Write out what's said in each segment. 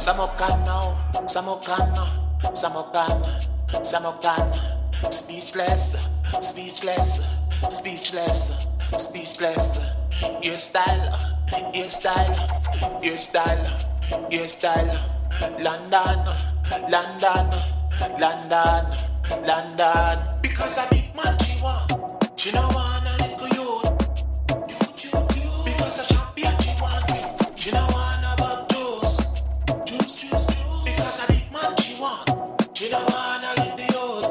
Samokano, Samokano, Samokano, Samokano. Speechless, speechless, speechless, speechless. Your style, your style, your style, your style. London, London, London, London. Because a big man she want, she no want a little youth. Because a champion she want drink, she no want a bub juice. Because a big man she want, she no want a little youth.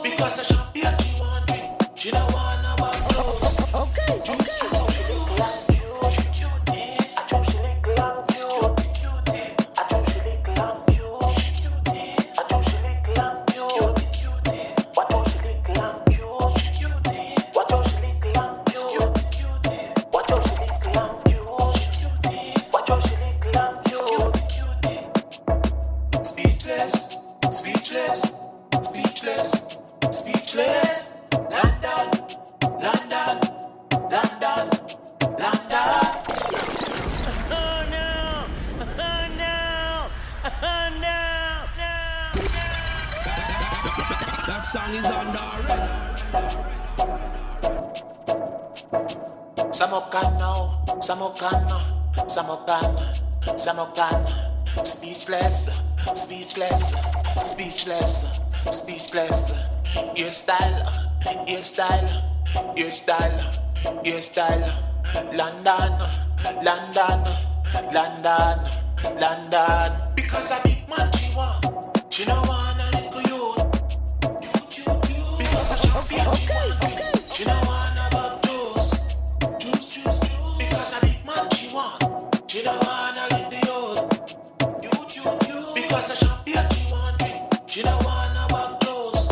Because a champion she want drink, she no want a bub juice. Okay. Samokano, Samokano, Samokano. Speechless, speechless, speechless, speechless. Your style, your style, your style, your style. London, London, London, London. Because a big man she want, she no want a little youth. Because a champion she want, she no want a bub juice. Because a big man she want, she no want a little youth. Because a champion she want drink, she no want a bub juice.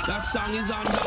That song is on the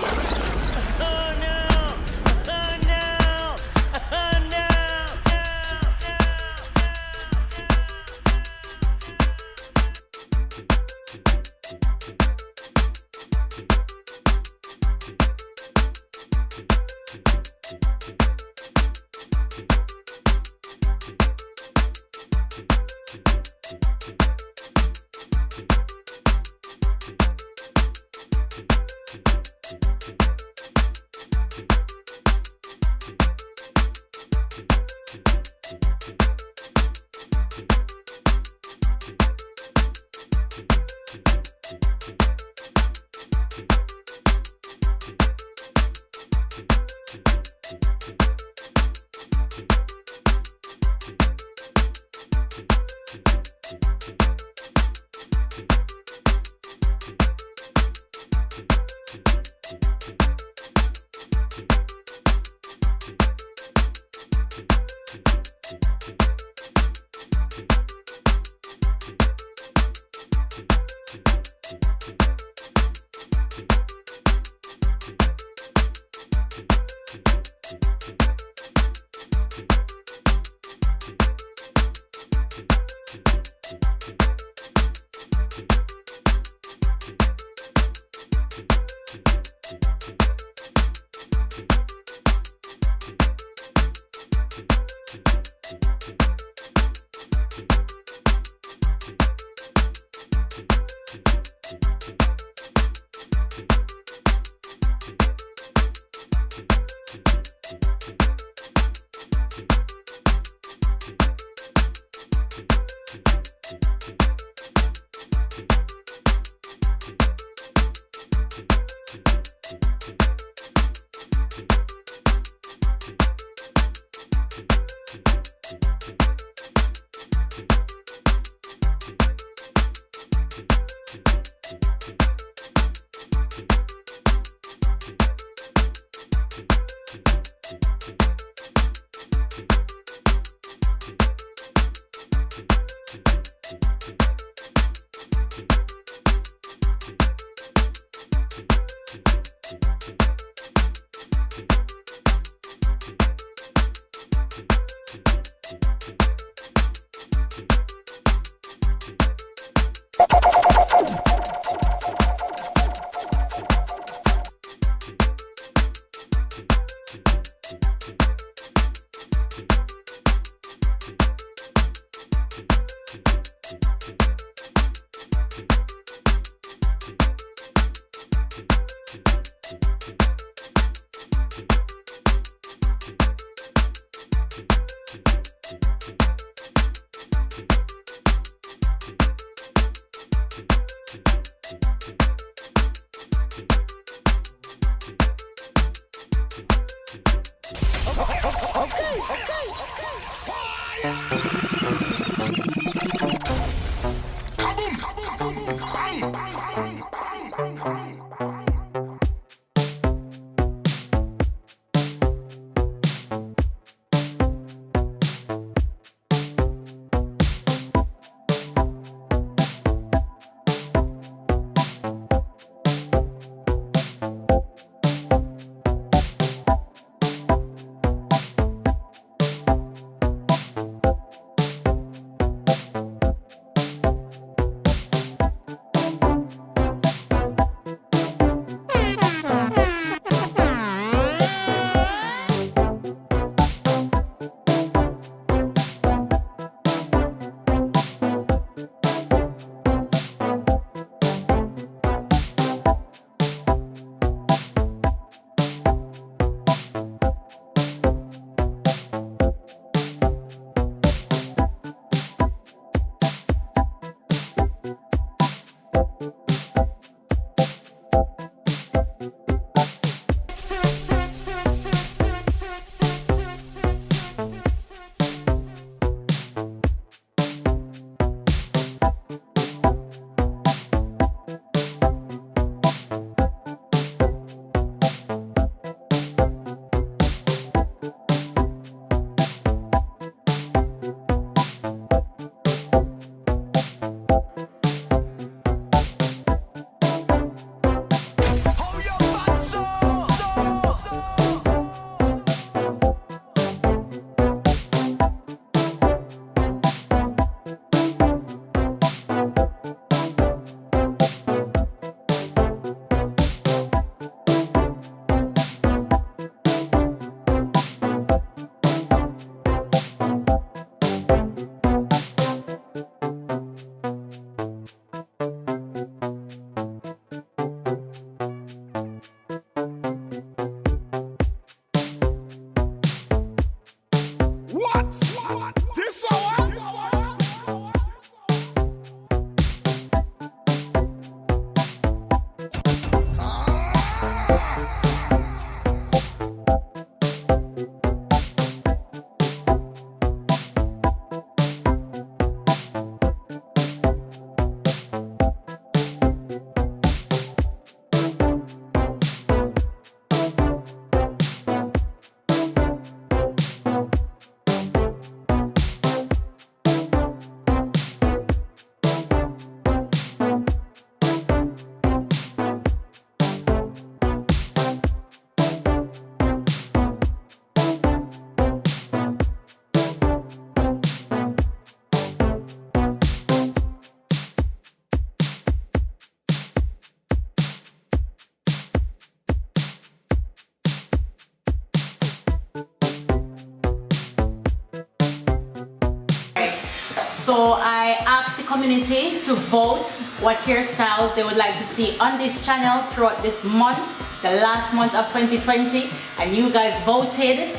So I asked the community to vote what hairstyles they would like to see on this channel throughout this month, the last month of 2020, and you guys voted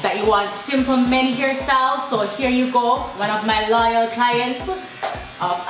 that you want simple men hairstyles. So here you go, one of my loyal clients of